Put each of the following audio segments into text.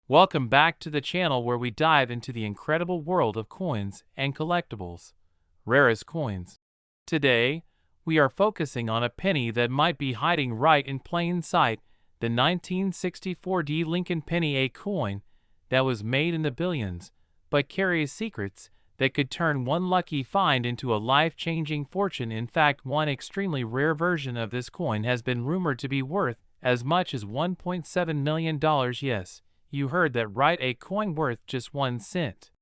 Welcome back to the channel where we dive into the incredible world of coins and collectibles. Rarest coins. Today, we are focusing on a penny that might be hiding right in plain sight, the 1964 Lincoln penny, a coin that was made in the billions, but carries secrets that could turn one lucky find into a life-changing fortune. In fact, one extremely rare version of this coin has been rumored to be worth as much as $1.7 million. Yes, you heard that right, a coin worth just 1 cent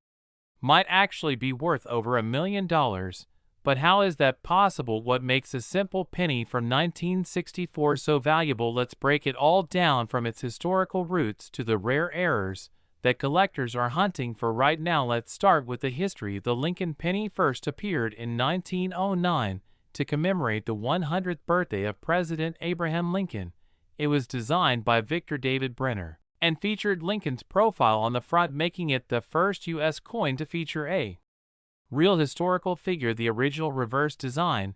might actually be worth over $1 million. But how is that possible? What makes a simple penny from 1964 so valuable? Let's break it all down, from its historical roots to the rare errors that collectors are hunting for right now. Let's start with the history. The Lincoln penny first appeared in 1909 to commemorate the 100th birthday of President Abraham Lincoln. It was designed by Victor David Brenner and featured Lincoln's profile on the front, making it the first U.S. coin to feature a real historical figure. The original reverse design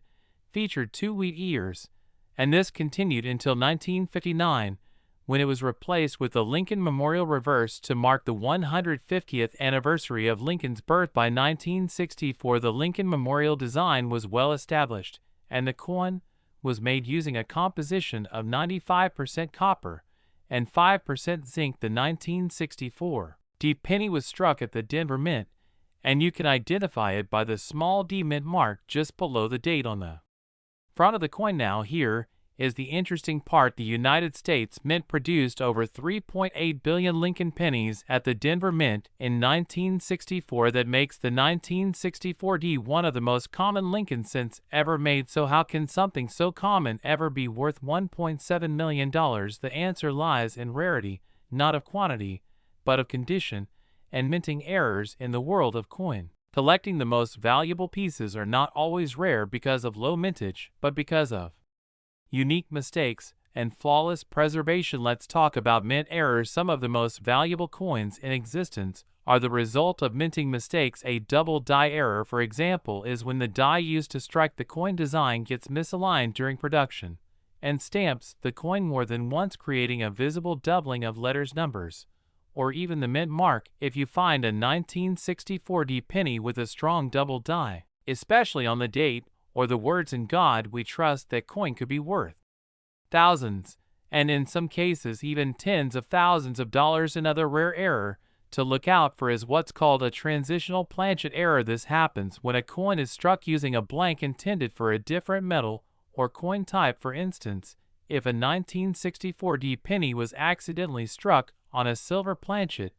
featured 2 wheat ears, and this continued until 1959, when it was replaced with the Lincoln Memorial reverse to mark the 150th anniversary of Lincoln's birth. By 1964, the Lincoln Memorial design was well established, and the coin was made using a composition of 95% copper and 5% zinc. The 1964 D penny was struck at the Denver Mint, and you can identify it by the small D mint mark just below the date on the front of the coin. Now here is the interesting part. The United States Mint produced over 3.8 billion Lincoln pennies at the Denver Mint in 1964. That makes the 1964 D one of the most common Lincoln cents ever made. So how can something so common ever be worth $1.7 million? The answer lies in rarity, not of quantity, but of condition and minting errors. In the world of coin collecting, the most valuable pieces are not always rare because of low mintage, but because of unique mistakes and flawless preservation. Let's talk about mint errors. Some of the most valuable coins in existence are the result of minting mistakes. A double die error, for example, is when the die used to strike the coin design gets misaligned during production and stamps the coin more than once, creating a visible doubling of letters, numbers, or even the mint mark. If you find a 1964 D penny with a strong double die, especially on the date or the words "In God We Trust," that coin could be worth thousands, and in some cases even tens of thousands of dollars. Another rare error to look out for is what's called a transitional planchet error. This happens when a coin is struck using a blank intended for a different metal or coin type. For instance, if a 1964 D penny was accidentally struck on a silver planchet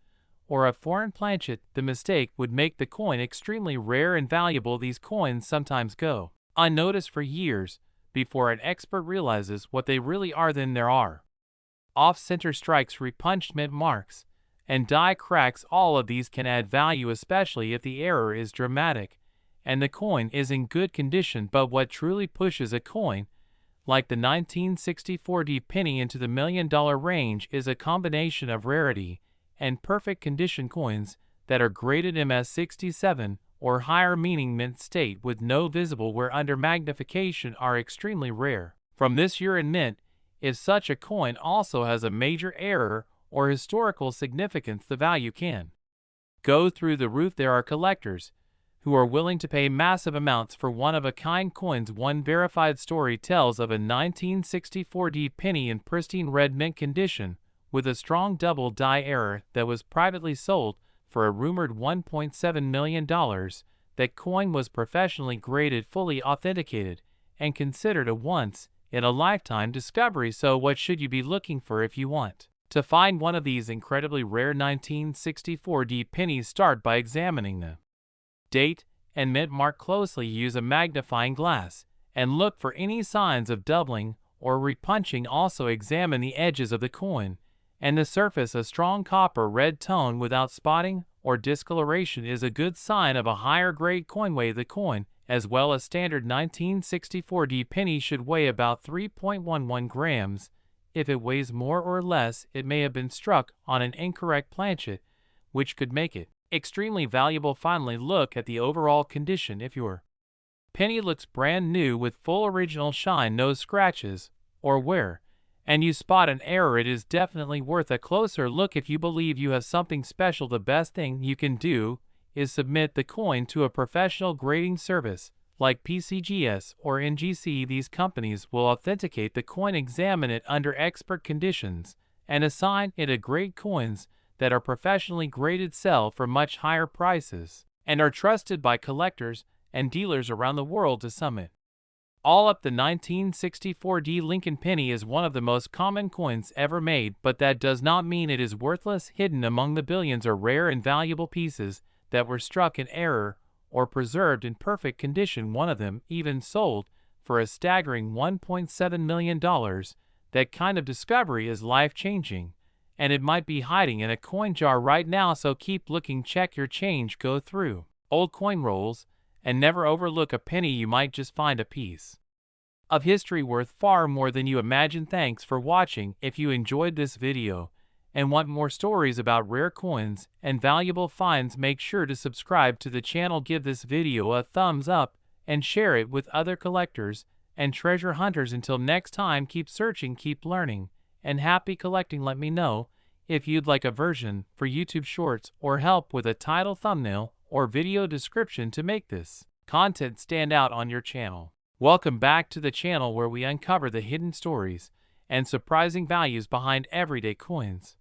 or a foreign planchet, the mistake would make the coin extremely rare and valuable. These coins sometimes go unnoticed for years before an expert realizes what they really are. Then there are off-center strikes, repunched mint marks, and die cracks. All of these can add value, especially if the error is dramatic and the coin is in good condition. But what truly pushes a coin like the 1964 D penny into the $1 million range is a combination of rarity and perfect condition. Coins that are graded MS67 or higher, meaning mint state with no visible wear under magnification, are extremely rare. From this year in mint, if such a coin also has a major error or historical significance, the value can go through the roof. There are collectors who are willing to pay massive amounts for one-of-a-kind coins. One verified story tells of a 1964 D penny in pristine red mint condition with a strong double die error that was privately sold for a rumored $1.7 million. That coin was professionally graded, fully authenticated, and considered a once-in-a-lifetime discovery. So what should you be looking for if you want to find one of these incredibly rare 1964 D pennies? Start by examining the date and mint mark closely. Use a magnifying glass and look for any signs of doubling or repunching. Also examine the edges of the coin and the surface. A strong copper red tone without spotting or discoloration is a good sign of a higher grade coin. Weigh the coin as well. A standard 1964 D penny should weigh about 3.11 grams. If it weighs more or less, it may have been struck on an incorrect planchet, which could make it extremely valuable. Finally, look at the overall condition. If your penny looks brand new with full original shine, no scratches or wear, and you spot an error, it is definitely worth a closer look. If you believe you have something special, the best thing you can do is submit the coin to a professional grading service like PCGS or NGC. These companies will authenticate the coin, examine it under expert conditions, and assign it a grade. Coins that are professionally graded sell for much higher prices and are trusted by collectors and dealers around the world. To sum it all up, the 1964 Lincoln penny is one of the most common coins ever made, but that does not mean it is worthless. Hidden among the billions are rare and valuable pieces that were struck in error or preserved in perfect condition. One of them even sold for a staggering $1.7 million. That kind of discovery is life-changing, and it might be hiding in a coin jar right now, so keep looking. Check your change, go through old coin rolls, and never overlook a penny. You might just find a piece of history worth far more than you imagine. Thanks for watching. If you enjoyed this video and want more stories about rare coins and valuable finds, make sure to subscribe to the channel, give this video a thumbs up, and share it with other collectors and treasure hunters. Until next time, keep searching, keep learning, and happy collecting. Let me know if you'd like a version for YouTube Shorts or help with a title, thumbnail, or video description to make this content stand out on your channel. Welcome back to the channel where we uncover the hidden stories and surprising values behind everyday coins,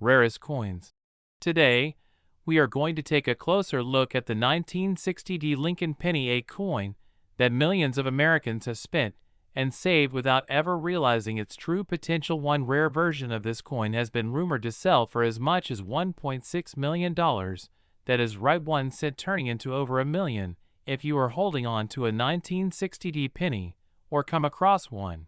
rarest coins. Today, we are going to take a closer look at the 1960 Lincoln penny, a coin that millions of Americans have spent and saved without ever realizing its true potential. One rare version of this coin has been rumored to sell for as much as $1.6 million. That is right, 1 cent turning into over $1 million. If you are holding on to a 1960 penny or come across one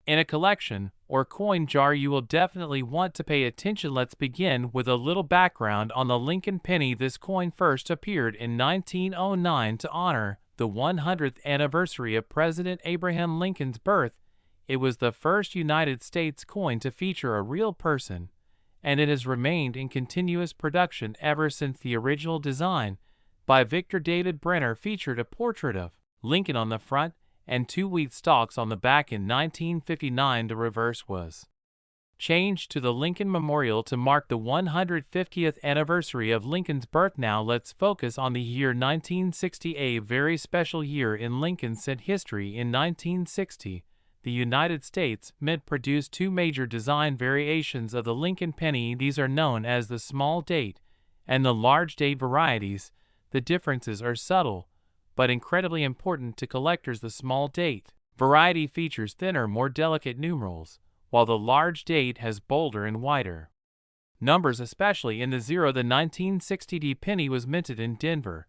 in a collection or coin jar, you will definitely want to pay attention. Let's begin with a little background on the Lincoln penny. This coin first appeared in 1909 to honor the 100th anniversary of President Abraham Lincoln's birth. It was the first United States coin to feature a real person, and it has remained in continuous production ever since. The original design by Victor David Brenner featured a portrait of Lincoln on the front and 2 wheat stalks on the back. In 1959, the reverse was changed to the Lincoln Memorial to mark the 150th anniversary of Lincoln's birth. Now let's focus on the year 1960, a very special year in Lincoln's history. In 1960, the United States Mint produced 2 major design variations of the Lincoln penny. These are known as the small date and the large date varieties. The differences are subtle, but incredibly important to collectors. The small date variety features thinner, more delicate numerals, while the large date has bolder and wider numbers, especially in the zero. The 1960 penny was minted in Denver,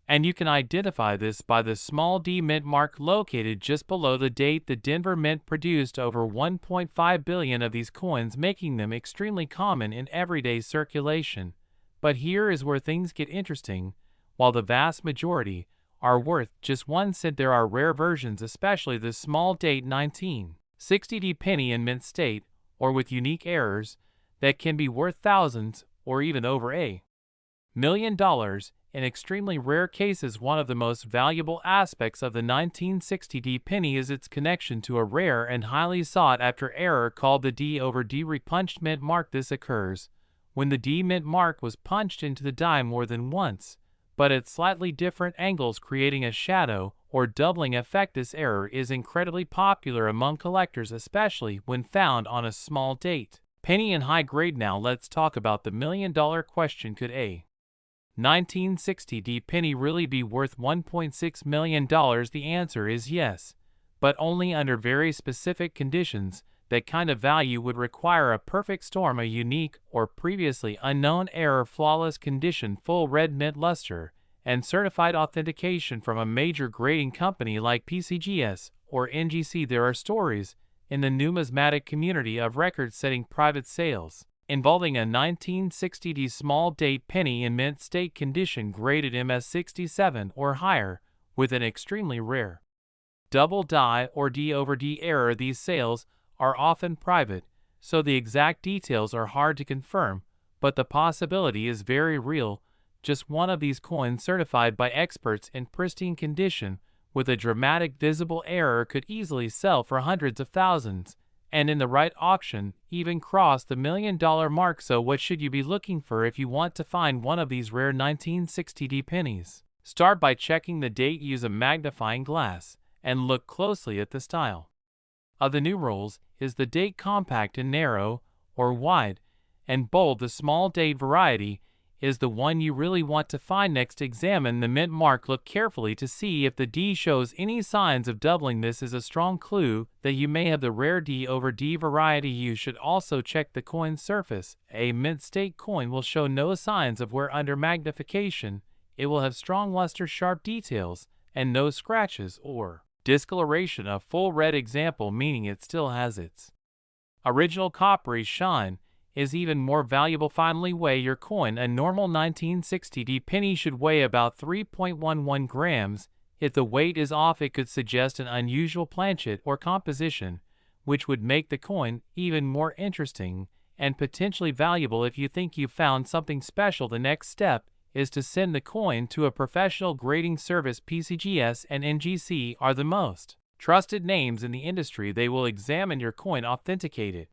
and you can identify this by the small d mint mark located just below the date. The Denver Mint produced over 1.5 billion of these coins, making them extremely common in everyday circulation. But here is where things get interesting. While the vast majority are worth just 1 cent, there are rare versions, especially the small date 1960 penny in mint state or with unique errors, that can be worth thousands or even over $1 million in extremely rare cases. One of the most valuable aspects of the 1960 penny is its connection to a rare and highly sought-after error called the D over D repunched mint mark. This occurs when the D mint mark was punched into the die more than once, but at slightly different angles, creating a shadow or doubling effect. This error is incredibly popular among collectors, especially when found on a small date penny in high grade. Now let's talk about the million-dollar question. Could a 1960 penny really be worth $1.6 million? The answer is yes, but only under very specific conditions. That kind of value would require a perfect storm, a unique or previously unknown error, flawless condition, full red mint luster, and certified authentication from a major grading company like PCGS or NGC. There are stories in the numismatic community of record-setting private sales involving a 1960 small date penny in mint state condition graded MS67 or higher with an extremely rare double die or D over D error. These sales are often private, so the exact details are hard to confirm, but the possibility is very real. Just one of these coins certified by experts in pristine condition with a dramatic visible error could easily sell for hundreds of thousands, and in the right auction, even cross the $1 million mark. So what should you be looking for if you want to find one of these rare 1960 pennies? Start by checking the date. Use a magnifying glass and look closely at the style of the numerals. Is the date compact and narrow, or wide and bold? The small date variety is the one you really want to find. Next, examine the mint mark. Look carefully to see if the D shows any signs of doubling. This is a strong clue that you may have the rare D over D variety. You should also check the coin's surface. A mint state coin will show no signs of wear under magnification. It will have strong luster, sharp details, and no scratches or discoloration. A full red example, meaning it still has its original coppery shine, is even more valuable. Finally, weigh your coin. A normal 1960 penny should weigh about 3.11 grams. If the weight is off, it could suggest an unusual planchet or composition, which would make the coin even more interesting and potentially valuable. If you think you've found something special, the next step is to send the coin to a professional grading service. PCGS and NGC are the most trusted names in the industry. They will examine your coin, authenticate it,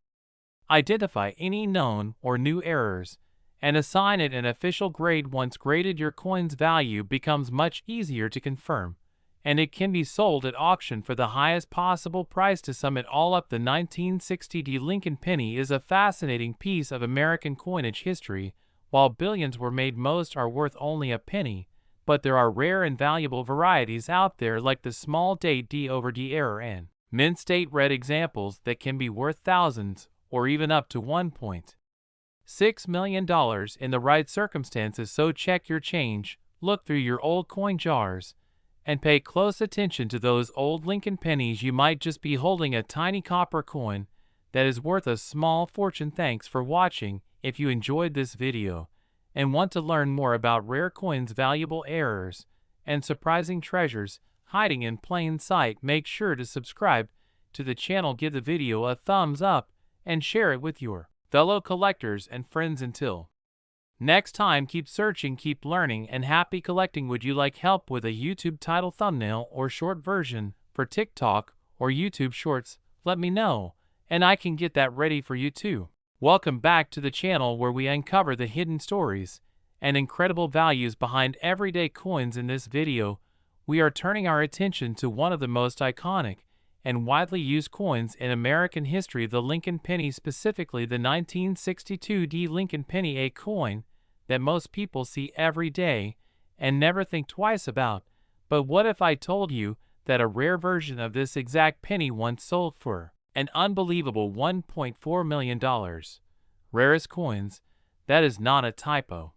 identify any known or new errors, and assign it an official grade. Once graded, your coin's value becomes much easier to confirm, and it can be sold at auction for the highest possible price. To sum it all up, the 1960 Lincoln penny is a fascinating piece of American coinage history. While billions were made, most are worth only a penny, but there are rare and valuable varieties out there like the small date D over D error and mint state red examples that can be worth thousands or even up to $1.6 million in the right circumstances. So check your change, look through your old coin jars, and pay close attention to those old Lincoln pennies. You might just be holding a tiny copper coin that is worth a small fortune. Thanks for watching. If you enjoyed this video and want to learn more about rare coins, valuable errors, and surprising treasures hiding in plain sight, make sure to subscribe to the channel, give the video a thumbs up, and share it with your fellow collectors and friends. Until next time, keep searching, keep learning, and happy collecting. Would you like help with a YouTube title, thumbnail, or short version for TikTok or YouTube Shorts? Let me know, and I can get that ready for you too. Welcome back to the channel where we uncover the hidden stories and incredible values behind everyday coins. In this video, we are turning our attention to one of the most iconic and widely used coins in American history, the Lincoln penny, specifically the 1962 Lincoln penny, a coin that most people see every day and never think twice about. But what if I told you that a rare version of this exact penny once sold for an unbelievable $1.4 million? Rarest coins, that is not a typo.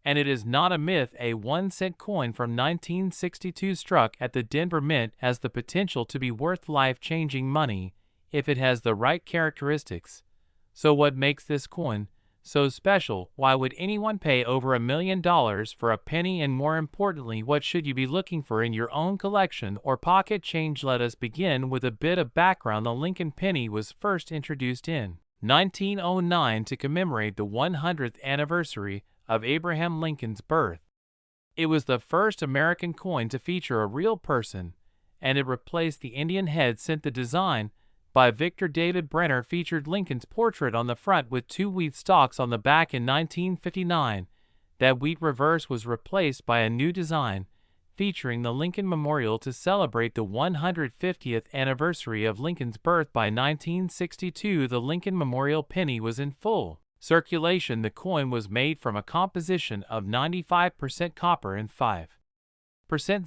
And it is not a myth. A 1-cent coin from 1962 struck at the Denver Mint has the potential to be worth life-changing money if it has the right characteristics. So what makes this coin so special? Why would anyone pay over $1 million for a penny? And more importantly, what should you be looking for in your own collection or pocket change? Let us begin with a bit of background. The Lincoln penny was first introduced in 1909 to commemorate the 100th anniversary of Abraham Lincoln's birth. It was the first American coin to feature a real person, and it replaced the Indian head cent. The design, by Victor David Brenner, featured Lincoln's portrait on the front with 2 wheat stalks on the back. In 1959, that wheat reverse was replaced by a new design featuring the Lincoln Memorial to celebrate the 150th anniversary of Lincoln's birth. By 1962, the Lincoln Memorial penny was in full circulation. The coin was made from a composition of 95% copper and 5%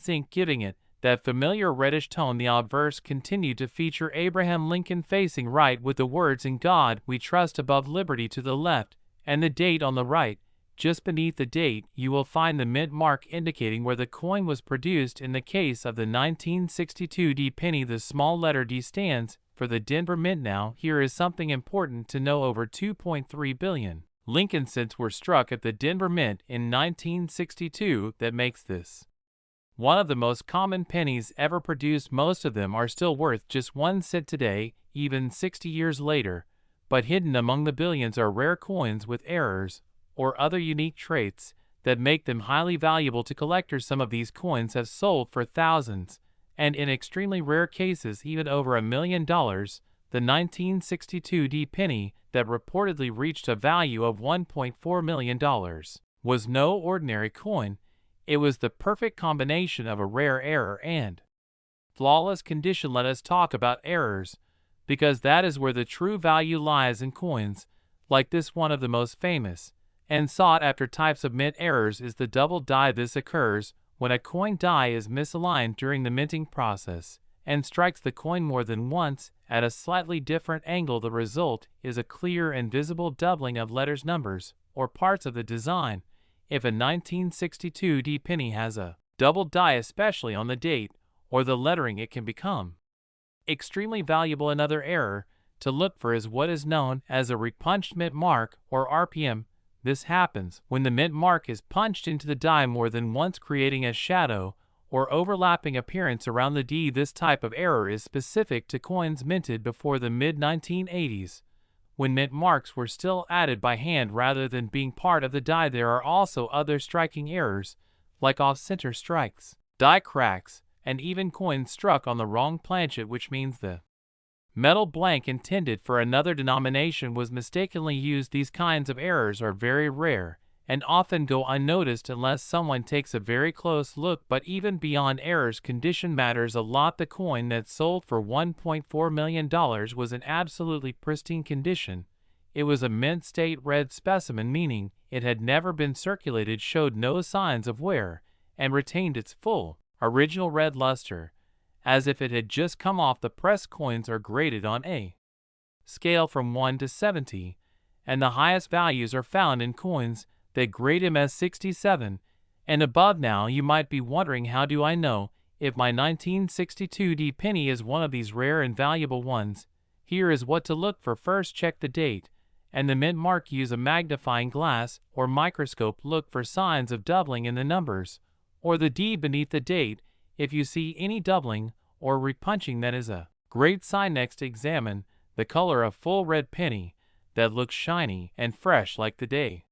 zinc, giving it that familiar reddish tone. The obverse continued to feature Abraham Lincoln facing right with the words "In God We Trust" above, "Liberty" to the left, and the date on the right. Just beneath the date, you will find the mint mark indicating where the coin was produced. In the case of the 1962 penny, the small letter D stands for the Denver Mint. Now, here is something important to know. Over 2.3 billion Lincoln cents were struck at the Denver Mint in 1962. That makes this one of the most common pennies ever produced. Most of them are still worth just 1 cent today, even 60 years later. But hidden among the billions are rare coins with errors or other unique traits that make them highly valuable to collectors. Some of these coins have sold for thousands, and in extremely rare cases even over $1 million. The the 1962 penny that reportedly reached a value of $1.4 million, was no ordinary coin. It was the perfect combination of a rare error and flawless condition. Let us talk about errors, because that is where the true value lies in coins like this. One of the most famous and sought-after types of mint errors is the double die. This occurs when a coin die is misaligned during the minting process and strikes the coin more than once at a slightly different angle. The result is a clear and visible doubling of letters, numbers, or parts of the design. If a 1962 penny has a double die, especially on the date or the lettering, it can become extremely valuable. Another error to look for is what is known as a repunched mint mark, or RPM. This happens when the mint mark is punched into the die more than once, creating a shadow or overlapping appearance around the D. This type of error is specific to coins minted before the mid-1980s, when mint marks were still added by hand rather than being part of the die. There are also other striking errors, like off-center strikes, die cracks, and even coins struck on the wrong planchet, which means the metal blank intended for another denomination was mistakenly used. These kinds of errors are very rare and often go unnoticed unless someone takes a very close look. But even beyond errors, condition matters a lot. The coin that sold for $1.4 million was in absolutely pristine condition. It was a mint state red specimen, meaning it had never been circulated, showed no signs of wear, and retained its full original red luster, as if it had just come off the press. Coins are graded on a scale from 1 to 70, and the highest values are found in coins that grade them as 67 and above. Now you might be wondering, how do I know if my 1962 penny is one of these rare and valuable ones? Here is what to look for. First, check the date and the mint mark. Use a magnifying glass or microscope. Look for signs of doubling in the numbers or the D beneath the date. If you see any doubling or repunching, that is a great sign. Next, examine the color of full red penny that looks shiny and fresh like the day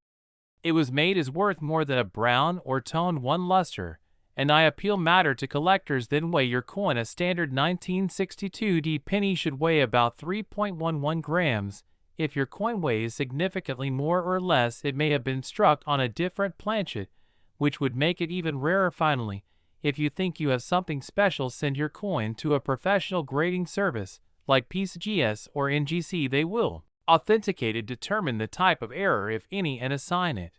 it was made is worth more than a brown or toned one luster, and I appeal matter to collectors. Then weigh your coin. A standard 1962 penny should weigh about 3.11 grams. If your coin weighs significantly more or less, it may have been struck on a different planchet, which would make it even rarer. Finally, if you think you have something special, send your coin to a professional grading service like PCGS or NGC. They will authenticate it, determine the type of error, if any, and assign it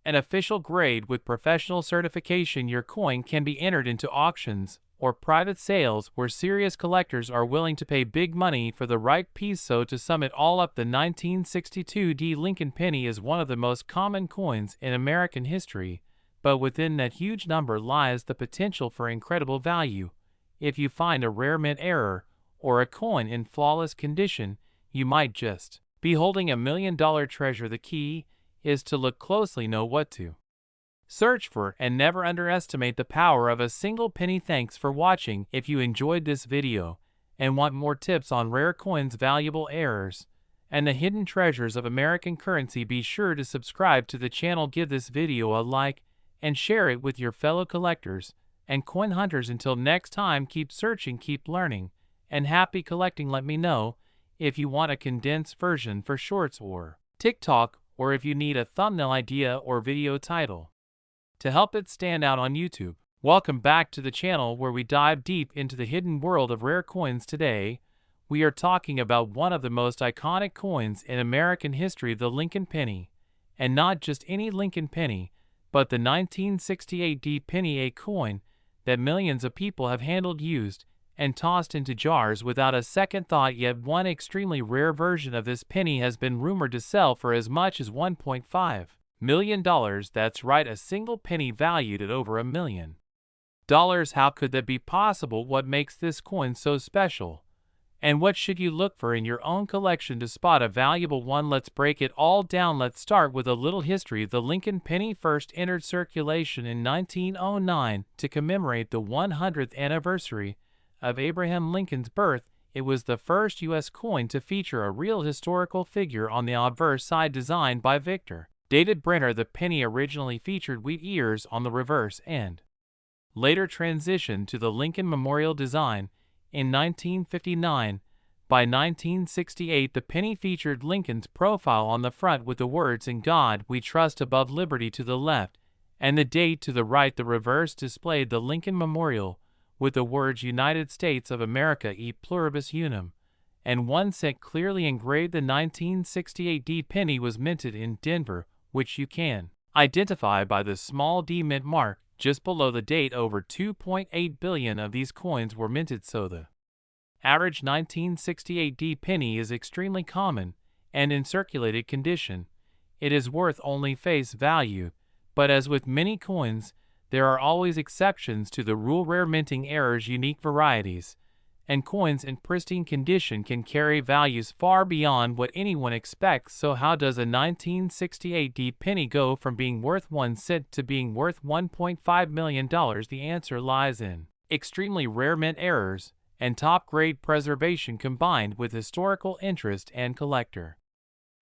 an official grade with professional certification. Your coin can be entered into auctions or private sales where serious collectors are willing to pay big money for the right piece. So to sum it all up, the 1962 Lincoln penny is one of the most common coins in American history, but within that huge number lies the potential for incredible value. If you find a rare mint error or a coin in flawless condition, you might just be holding $1 million treasure. The key is to look closely, know what to search for, and never underestimate the power of a single penny. Thanks for watching. If you enjoyed this video and want more tips on rare coins, valuable errors, and the hidden treasures of American currency, be sure to subscribe to the channel, give this video a like, and share it with your fellow collectors and coin hunters. Until next time, keep searching, keep learning, and happy collecting. Let me know if you want a condensed version for Shorts or TikTok, or if you need a thumbnail idea or video title to help it stand out on YouTube. Welcome back to the channel where we dive deep into the hidden world of rare coins. Today, we are talking about one of the most iconic coins in American history, the Lincoln penny. And not just any Lincoln penny, but the 1968 penny, a coin that millions of people have handled, used, and tossed into jars without a second thought. Yet one extremely rare version of this penny has been rumored to sell for as much as $1.5 million. That's right, a single penny valued at over $1 million. How could that be possible? What makes this coin so special? And what should you look for in your own collection to spot a valuable one? Let's break it all down. Let's start with a little history. The Lincoln penny first entered circulation in 1909 to commemorate the 100th anniversary of Abraham Lincoln's birth. It was the first U.S. coin to feature a real historical figure on the obverse side, designed by Victor David Brenner. The penny originally featured wheat ears on the reverse and later transitioned to the Lincoln Memorial design. In 1959, By 1968, the penny featured Lincoln's profile on the front with the words "In God We Trust" above Liberty to the left, and the date to the right. The reverse displayed the Lincoln Memorial, with the words "United States of America e pluribus unum," and 1 cent clearly engraved. The 1968 D penny was minted in Denver, which you can identify by the small D mint mark just below the date. Over 2.8 billion of these coins were minted, so the average 1968 D penny is extremely common and in circulated condition. It is worth only face value, but as with many coins, there are always exceptions to the rule: rare minting errors, unique varieties, and coins in pristine condition can carry values far beyond what anyone expects. So how does a 1968 D penny go from being worth 1 cent to being worth $1.5 million? The answer lies in extremely rare mint errors and top-grade preservation combined with historical interest and collector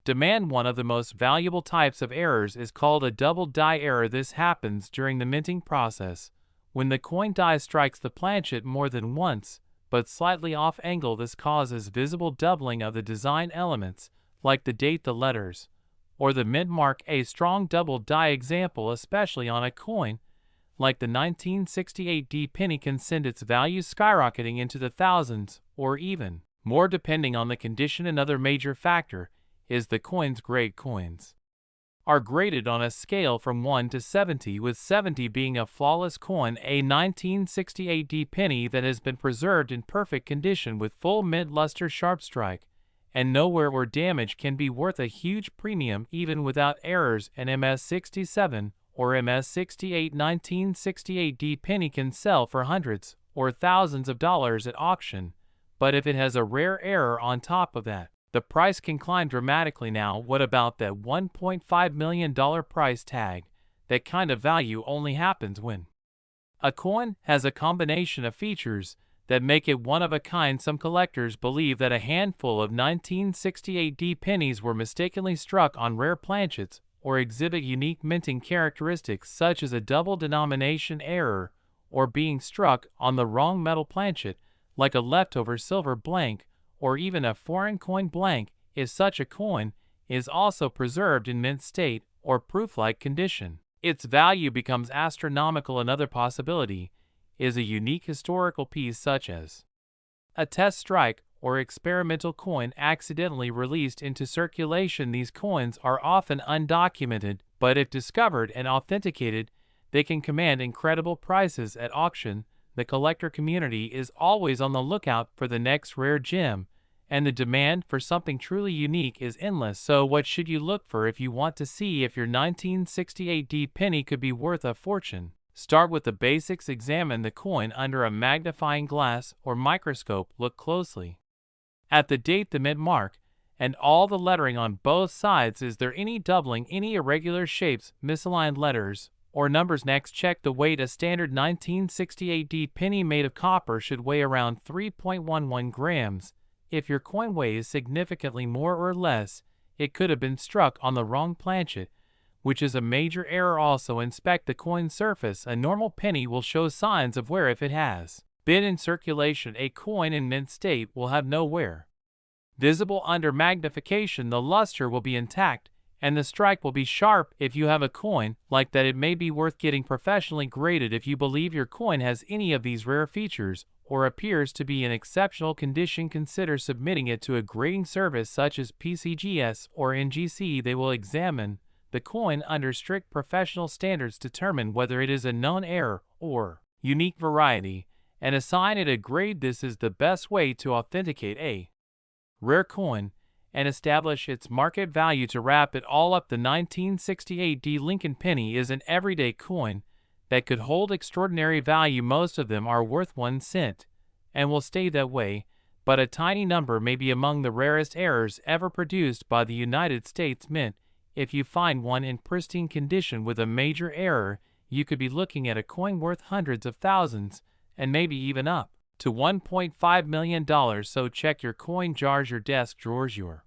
demand. One of the most valuable types of errors is called a double die error. This happens during the minting process when the coin die strikes the planchet more than once, but slightly off angle. This causes visible doubling of the design elements, like the date, the letters, or the mint mark. A strong double die example, especially on a coin like the 1968 D penny, can send its value skyrocketing into the thousands or even more depending on the condition. Another major factor is the coin's grade. Coins are graded on a scale from 1 to 70, with 70 being a flawless coin. A 1968 D penny that has been preserved in perfect condition with full mint luster, sharp strike, and no wear or damage can be worth a huge premium even without errors. An MS-67 or MS-68 1968 D penny can sell for hundreds or thousands of dollars at auction, but if it has a rare error on top of that, the price can climb dramatically. Now, what about that $1.5 million price tag? That kind of value only happens when a coin has a combination of features that make it one of a kind. Some collectors believe that a handful of 1968 D pennies were mistakenly struck on rare planchets or exhibit unique minting characteristics, such as a double denomination error or being struck on the wrong metal planchet, like a leftover silver blank or even a foreign coin blank. If such a coin is also preserved in mint state or proof-like condition, its value becomes astronomical. Another possibility is a unique historical piece, such as a test strike or experimental coin accidentally released into circulation. These coins are often undocumented, but if discovered and authenticated, they can command incredible prices at auction. The collector community is always on the lookout for the next rare gem, and the demand for something truly unique is endless. So what should you look for if you want to see if your 1968 D penny could be worth a fortune? Start with the basics. Examine the coin under a magnifying glass or microscope. Look closely at the date, the mint mark, and all the lettering on both sides. Is there any doubling, any irregular shapes, misaligned letters, or numbers? Next, check the weight. A standard 1968 D penny made of copper should weigh around 3.11 grams. If your coin weighs significantly more or less, it could have been struck on the wrong planchet, which is a major error. Also, inspect the coin surface. A normal penny will show signs of wear if it has been in circulation. A coin in mint state will have no wear visible. Under magnification, the luster will be intact and the strike will be sharp. If you have a coin like that, it may be worth getting professionally graded. If you believe your coin has any of these rare features or appears to be in exceptional condition, consider submitting it to a grading service such as PCGS or NGC. They will examine the coin under strict professional standards, determine whether it is a known error or unique variety, and assign it a grade. This is the best way to authenticate a rare coin and establish its market value. To wrap it all up, the 1968 D Lincoln penny is an everyday coin that could hold extraordinary value. Most of them are worth 1 cent and will stay that way, but a tiny number may be among the rarest errors ever produced by the United States Mint. If you find one in pristine condition with a major error, you could be looking at a coin worth hundreds of thousands and maybe even up to $1.5 million. So check your coin jars, your desk drawers, your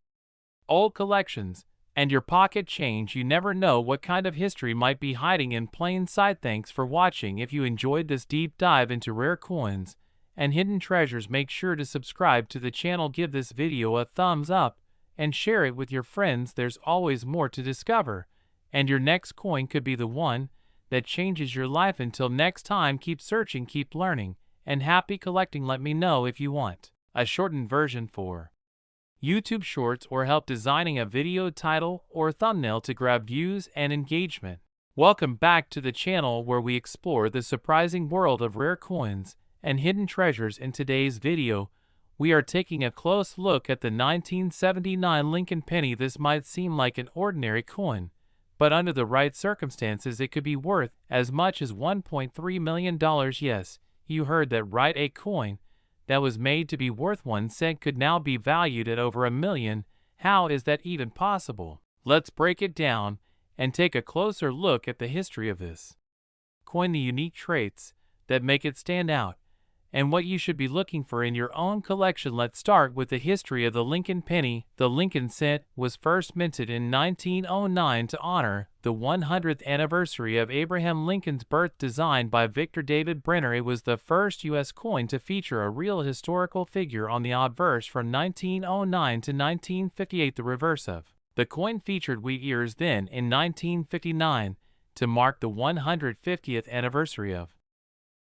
old collections, and your pocket change. You never know what kind of history might be hiding in plain sight. Thanks for watching. If you enjoyed this deep dive into rare coins and hidden treasures, make sure to subscribe to the channel, give this video a thumbs up, and share it with your friends. There's always more to discover, and your next coin could be the one that changes your life. Until next time, keep searching, keep learning, and happy collecting. Let me know if you want a shortened version for YouTube Shorts or help designing a video title or thumbnail to grab views and engagement. Welcome back to the channel where we explore the surprising world of rare coins and hidden treasures. In today's video, we are taking a close look at the 1979 Lincoln penny. This might seem like an ordinary coin, but under the right circumstances it could be worth as much as $1.3 million. Yes, you heard that right, a coin that was made to be worth 1 cent could now be valued at over $1 million. How is that even possible? Let's break it down and take a closer look at the history of this coin, the unique traits that make it stand out, and what you should be looking for in your own collection. Let's start with the history of the Lincoln penny. The Lincoln cent was first minted in 1909 to honor the 100th anniversary of Abraham Lincoln's birth. Designed by Victor David Brenner, it was the first U.S. coin to feature a real historical figure on the obverse from 1909 to 1958. The reverse of the coin featured wheat ears. Then, in 1959, to mark the 150th anniversary of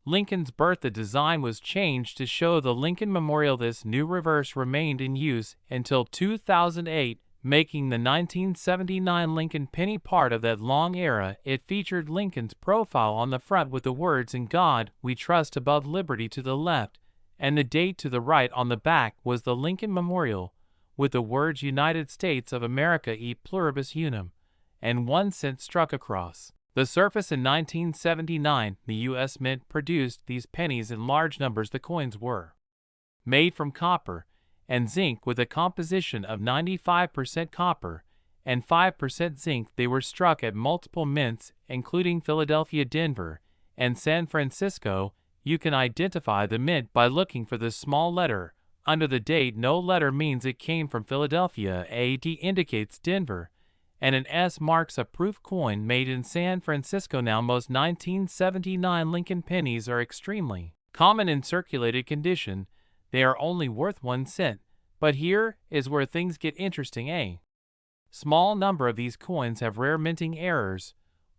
Lincoln's birth, the design was changed to show the Lincoln Memorial. This new reverse remained in use until 2008, making the 1979 Lincoln penny part of that long era. It featured Lincoln's profile on the front with the words "In God We Trust" above, liberty to the left, and the date to the right. On the back was the Lincoln Memorial with the words "United States of America e pluribus unum," and 1 cent struck across the surface. In 1979, the U.S. Mint produced these pennies in large numbers. The coins were made from copper and zinc with a composition of 95% copper and 5% zinc. They were struck at multiple mints, including Philadelphia, Denver, and San Francisco. You can identify the mint by looking for the small letter under the date. No letter means it came from Philadelphia, a D indicates Denver, and an S marks a proof coin made in San Francisco. Now, most 1979 Lincoln pennies are extremely common in circulated condition. They are only worth 1 cent. But here is where things get interesting. A small number of these coins have rare minting errors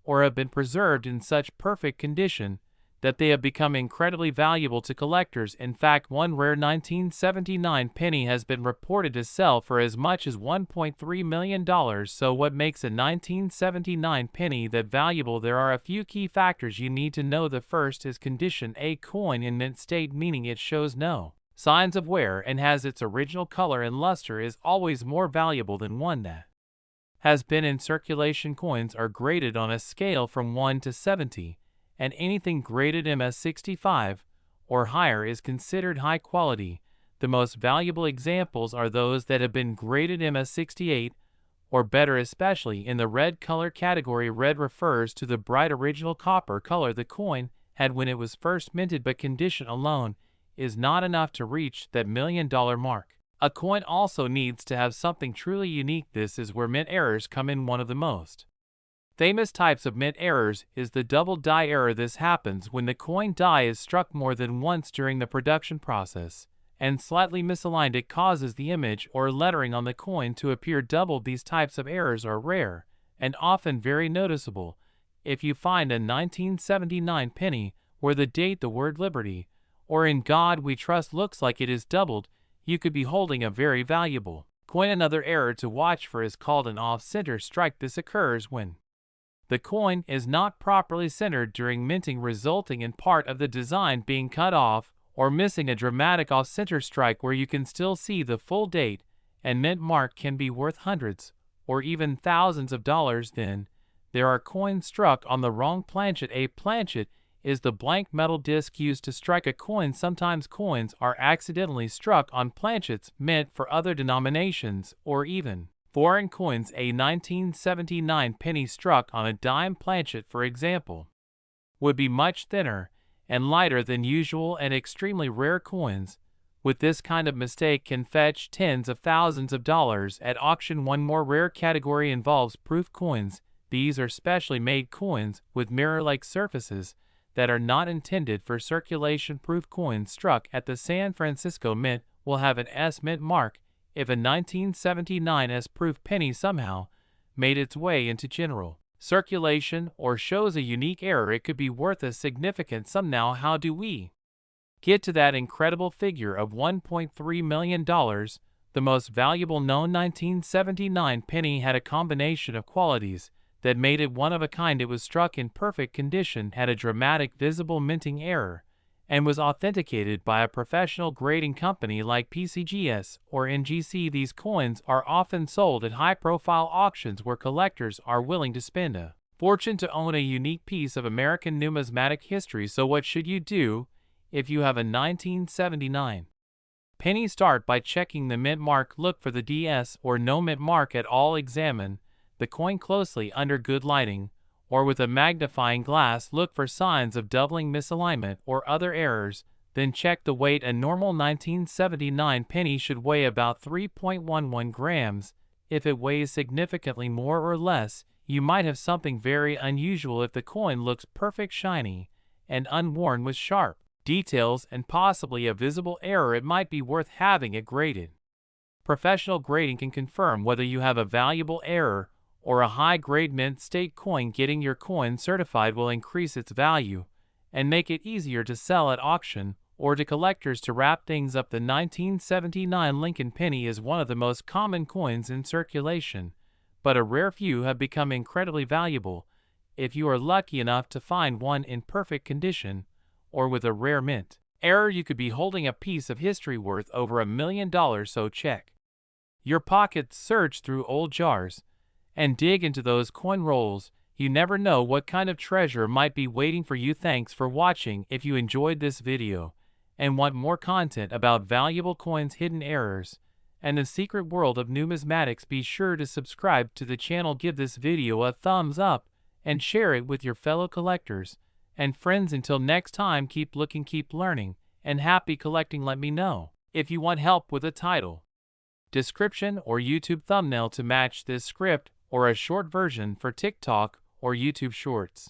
or have been preserved in such perfect condition that they have become incredibly valuable to collectors. In fact, one rare 1979 penny has been reported to sell for as much as $1.3 million. So what makes a 1979 penny that valuable? There are a few key factors you need to know. The first is condition. A coin in mint state, meaning it shows no signs of wear and has its original color and luster, is always more valuable than one that has been in circulation. Coins are graded on a scale from 1 to 70. And anything graded MS-65 or higher is considered high quality. The most valuable examples are those that have been graded MS-68 or better, especially in the red color category. Red refers to the bright original copper color the coin had when it was first minted, but condition alone is not enough to reach that $1 million mark. A coin also needs to have something truly unique. This is where mint errors come in. One of the most famous types of mint errors is the double die error. This happens when the coin die is struck more than once during the production process and slightly misaligned. It causes the image or lettering on the coin to appear doubled. These types of errors are rare and often very noticeable. If you find a 1979 penny where the date, the word liberty, or "In God We Trust" looks like it is doubled, you could be holding a very valuable coin. Another error to watch for is called an off-center strike. This occurs when the coin is not properly centered during minting, resulting in part of the design being cut off or missing. A dramatic off-center strike where you can still see the full date and mint mark can be worth hundreds or even thousands of dollars. Then there are coins struck on the wrong planchet. A planchet is the blank metal disc used to strike a coin. Sometimes coins are accidentally struck on planchets meant for other denominations or even foreign coins. A 1979 penny struck on a dime planchet, for example, would be much thinner and lighter than usual, and extremely rare coins with this kind of mistake can fetch tens of thousands of dollars at auction. One more rare category involves proof coins. These are specially made coins with mirror-like surfaces that are not intended for circulation-proof coins struck at the San Francisco Mint will have an S Mint mark if a 1979 S-proof penny somehow made its way into general circulation or shows a unique error. It could be worth a significant sum. Now, how do we get to that incredible figure of $1.3 million? The most valuable known 1979 penny had a combination of qualities that made it one of a kind. It was struck in perfect condition, had a dramatic visible minting error, and was authenticated by a professional grading company like PCGS or NGC. These coins are often sold at high-profile auctions where collectors are willing to spend a fortune to own a unique piece of American numismatic history. So what should you do if you have a 1979 penny? Start by checking the mint mark. Look for the DS or no mint mark at all. Examine the coin closely under good lighting or with a magnifying glass. Look for signs of doubling, misalignment, or other errors. Then check the weight. A normal 1979 penny should weigh about 3.11 grams. If it weighs significantly more or less, you might have something very unusual. If the coin looks perfect, shiny, and unworn with sharp details and possibly a visible error, it might be worth having it graded. Professional grading can confirm whether you have a valuable error or a high-grade mint state coin. Getting your coin certified will increase its value and make it easier to sell at auction or to collectors. To wrap things up, the 1979 Lincoln penny is one of the most common coins in circulation, but a rare few have become incredibly valuable. If you are lucky enough to find one in perfect condition or with a rare mint error, you could be holding a piece of history worth over $1 million. So check your pockets, search through old jars, and dig into those coin rolls. You never know what kind of treasure might be waiting for you. Thanks for watching. If you enjoyed this video and want more content about valuable coins, hidden errors, and the secret world of numismatics, be sure to subscribe to the channel. Give this video a thumbs up and share it with your fellow collectors and friends. Until next time, keep looking, keep learning, and happy collecting. Let me know if you want help with a title, description, or YouTube thumbnail to match this script, or a short version for TikTok or YouTube Shorts.